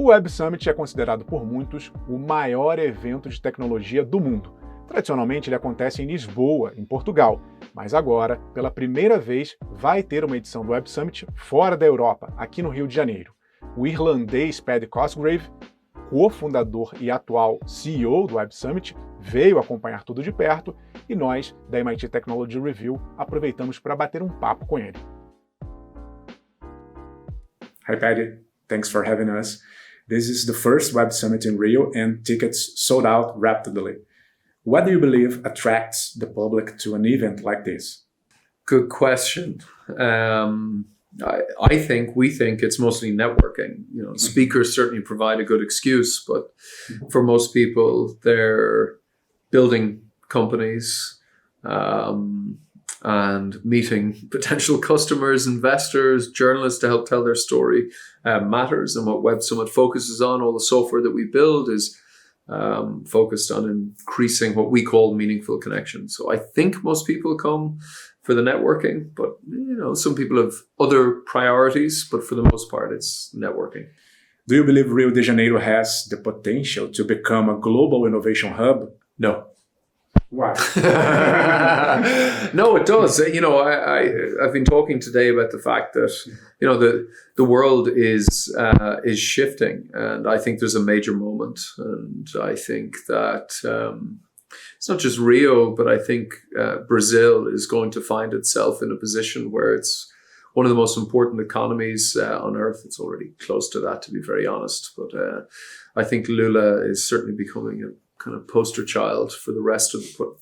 O Web Summit é considerado por muitos o maior evento de tecnologia do mundo. Tradicionalmente ele acontece em Lisboa, em Portugal, mas agora, pela primeira vez, vai ter uma edição do Web Summit fora da Europa, aqui no Rio de Janeiro. O irlandês Paddy Cosgrave, cofundador e atual CEO do Web Summit, veio acompanhar tudo de perto e nós, da MIT Technology Review, aproveitamos para bater um papo com ele. Hi Paddy, thanks for having us. This is the first Web Summit in Rio and tickets sold out rapidly. What do you believe attracts the public to an event like this? Good question. We think it's mostly networking. Speakers certainly provide a good excuse, but for most people, they're building companies and meeting potential customers, investors, journalists to help tell their story matters. And what Web Summit focuses on, all the software that we build is focused on increasing what we call meaningful connections. So I think most people come for the networking, but some people have other priorities, but for the most part, it's networking. Do you believe Rio de Janeiro has the potential to become a global innovation hub? No. Why? No, it does. I've been talking today about the fact that the world is shifting, and I think there's a major moment, and I think that it's not just Rio, but I think Brazil is going to find itself in a position where it's one of the most important economies on earth. It's already close to that, to be very honest. But I think Lula is certainly becoming a kind of poster child for the rest of what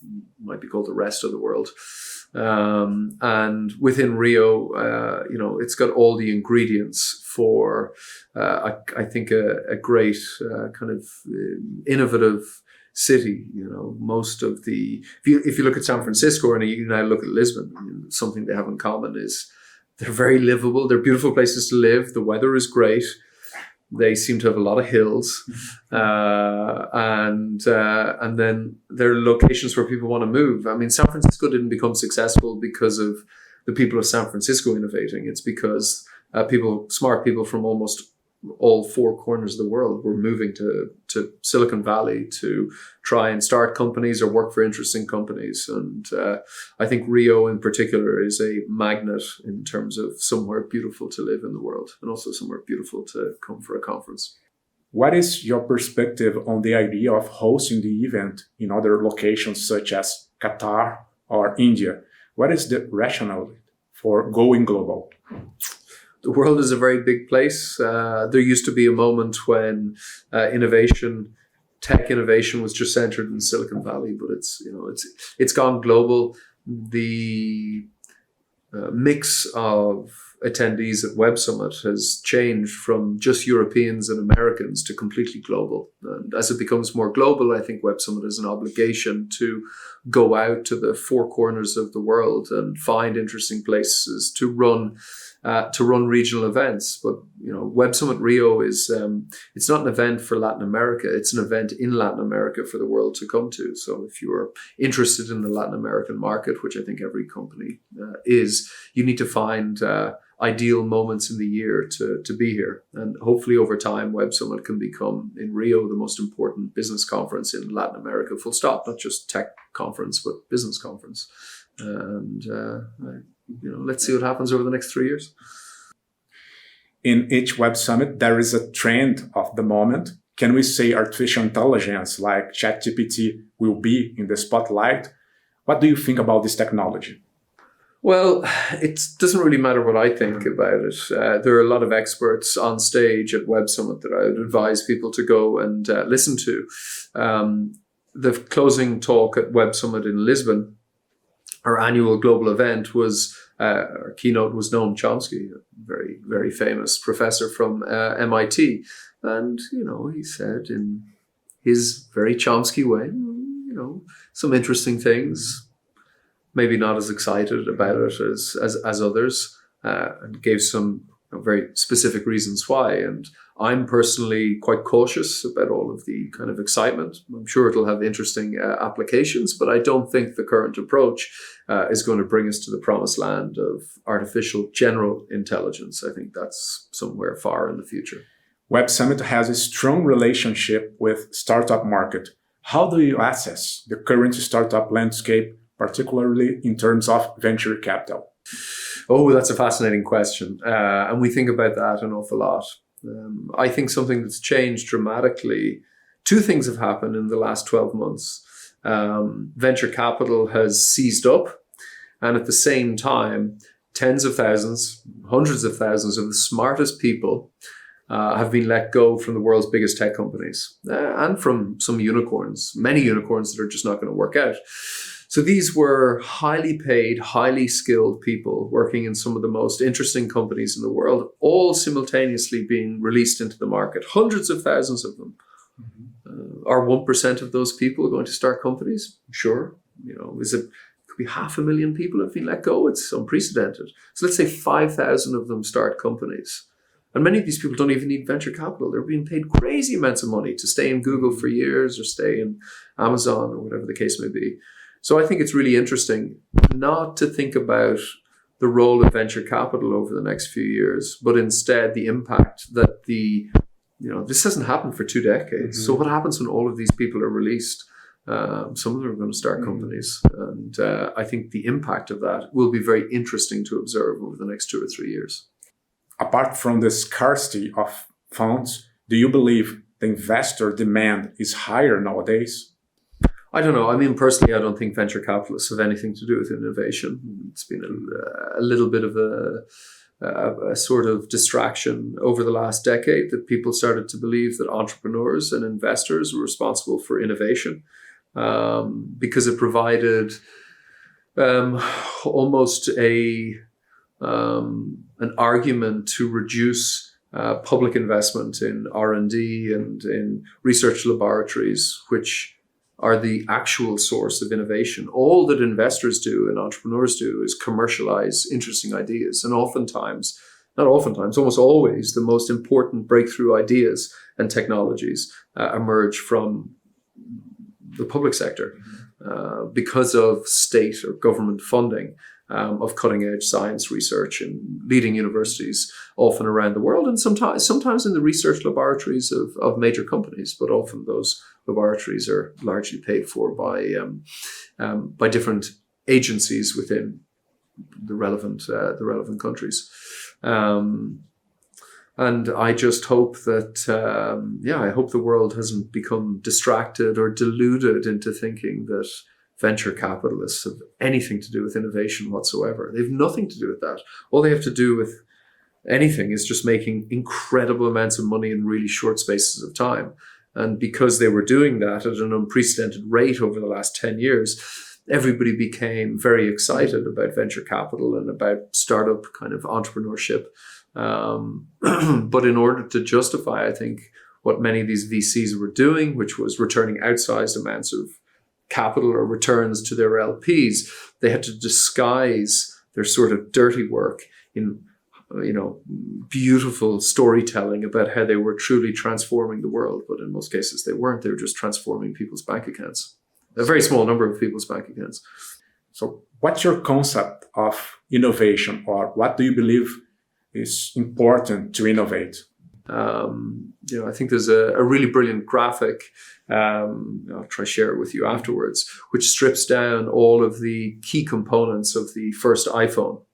might be called the rest of the world. And within Rio, it's got all the ingredients for, I think, a great kind of innovative city. Most of the, if you look at San Francisco and you now look at Lisbon, something they have in common is they're very livable. They're beautiful places to live. The weather is great. They seem to have a lot of hills, and then there are locations where people want to move. I mean, San Francisco didn't become successful because of the people of San Francisco innovating. It's because smart people from almost all four corners of the world were moving to Silicon Valley to try and start companies or work for interesting companies. And I think Rio in particular is a magnet in terms of somewhere beautiful to live in the world and also somewhere beautiful to come for a conference. What is your perspective on the idea of hosting the event in other locations such as Qatar or India? What is the rationale for going global? The world is a very big place. There used to be a moment when tech innovation was just centered in Silicon Valley, but it's gone global. The mix of attendees at Web Summit has changed from just Europeans and Americans to completely global. And as it becomes more global, I think Web Summit has an obligation to go out to the four corners of the world and find interesting places to run regional events. But Web Summit Rio is it's not an event for Latin America. It's an event in Latin America for the world to come to. So if you are interested in the Latin American market, which I think every company is, you need to find ideal moments in the year to be here. And hopefully over time, Web Summit can become in Rio the most important business conference in Latin America, full stop, not just tech conference, but business conference. And let's see what happens over the next 3 years. In each Web Summit, there is a trend of the moment. Can we say artificial intelligence like ChatGPT will be in the spotlight? What do you think about this technology? Well, it doesn't really matter what I think about it. There are a lot of experts on stage at Web Summit that I would advise people to go and listen to. The closing talk at Web Summit in Lisbon, our annual global event, our keynote was Noam Chomsky, a very, very famous professor from MIT. And, he said in his very Chomsky way, some interesting things, maybe not as excited about it as others, and gave some very specific reasons why. And I'm personally quite cautious about all of the kind of excitement. I'm sure it'll have interesting applications, but I don't think the current approach is going to bring us to the promised land of artificial general intelligence. I think that's somewhere far in the future. Web Summit has a strong relationship with startup market. How do you assess the current startup landscape, particularly in terms of venture capital? Oh, that's a fascinating question. And we think about that an awful lot. I think something that's changed dramatically, two things have happened in the last 12 months. Venture capital has seized up, and at the same time, tens of thousands, hundreds of thousands of the smartest people have been let go from the world's biggest tech companies and from some unicorns, many unicorns that are just not going to work out. So these were highly paid, highly skilled people working in some of the most interesting companies in the world, all simultaneously being released into the market, hundreds of thousands of them. Are 1% of those people going to start companies? Sure. Could be 500,000 people have been let go. It's unprecedented. So let's say 5,000 of them start companies. And many of these people don't even need venture capital. They're being paid crazy amounts of money to stay in Google for years or stay in Amazon or whatever the case may be. So I think it's really interesting not to think about the role of venture capital over the next few years, but instead the impact that this hasn't happened for 2 decades. So what happens when all of these people are released? Some of them are going to start companies. And I think the impact of that will be very interesting to observe over the next 2 or 3 years. Apart from the scarcity of funds, do you believe the investor demand is higher nowadays? I don't know. I mean, personally, I don't think venture capitalists have anything to do with innovation. It's been a little bit of a sort of distraction over the last decade that people started to believe that entrepreneurs and investors were responsible for innovation because it provided almost an argument to reduce public investment in R&D and in research laboratories, which are the actual source of innovation. All that investors do and entrepreneurs do is commercialize interesting ideas. And almost always, the most important breakthrough ideas and technologies emerge from the public sector because of state or government funding of cutting-edge science research in leading universities often around the world, and sometimes in the research laboratories of major companies, but often those laboratories are largely paid for by different agencies within the relevant countries. And I just hope that, I hope the world hasn't become distracted or deluded into thinking that venture capitalists have anything to do with innovation whatsoever. They have nothing to do with that. All they have to do with anything is just making incredible amounts of money in really short spaces of time. And because they were doing that at an unprecedented rate over the last 10 years, everybody became very excited about venture capital and about startup kind of entrepreneurship. But in order to justify, I think, what many of these VCs were doing, which was returning outsized amounts of capital or returns to their LPs, they had to disguise their sort of dirty work in beautiful storytelling about how they were truly transforming the world. But in most cases, they weren't. They were just transforming people's bank accounts, a very small number of people's bank accounts. So what's your concept of innovation, or what do you believe is important to innovate? I think there's a really brilliant graphic, I'll try to share it with you afterwards, which strips down all of the key components of the first iPhone.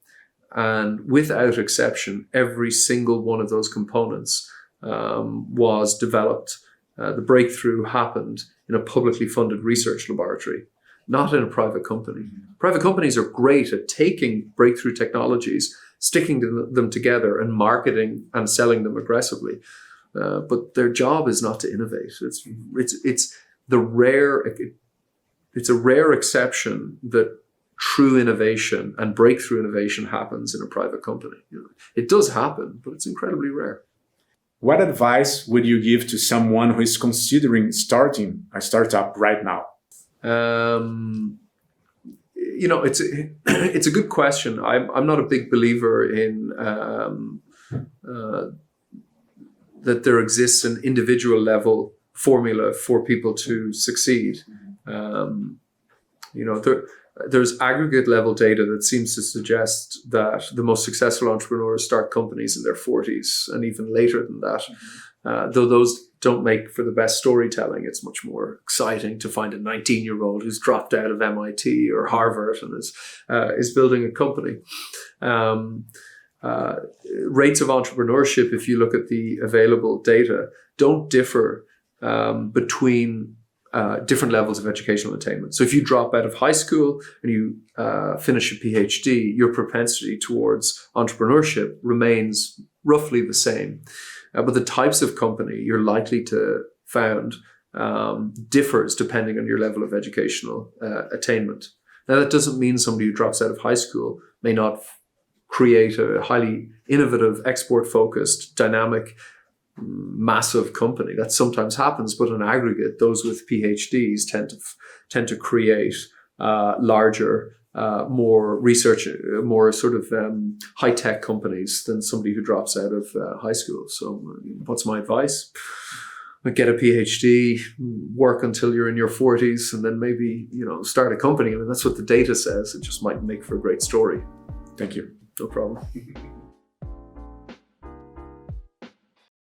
And without exception, every single one of those components was developed. The breakthrough happened in a publicly funded research laboratory, not in a private company. Private companies are great at taking breakthrough technologies, sticking them together and marketing and selling them aggressively. But their job is not to innovate. It's a rare exception that true innovation and breakthrough innovation happens in a private company. It does happen, but it's incredibly rare. What advice would you give to someone who is considering starting a startup right now? It's a good question. I'm not a big believer in that there exists an individual level formula for people to succeed. There's aggregate level data that seems to suggest that the most successful entrepreneurs start companies in their 40s and even later than that. though those don't make for the best storytelling. It's much more exciting to find a 19-year-old who's dropped out of MIT or Harvard and is building a company. Rates of entrepreneurship, if you look at the available data, don't differ between different levels of educational attainment. So if you drop out of high school and you finish a PhD, your propensity towards entrepreneurship remains roughly the same. But the types of company you're likely to found differs depending on your level of educational attainment. Now, that doesn't mean somebody who drops out of high school may not create a highly innovative, export-focused, dynamic, massive company. That sometimes happens, but in aggregate, those with PhDs tend to create larger, more research, more sort of high-tech companies than somebody who drops out of high school. So what's my advice? Get a PhD, work until you're in your 40s, and then maybe, start a company. I mean, that's what the data says. It just might make for a great story. Thank you. No problem.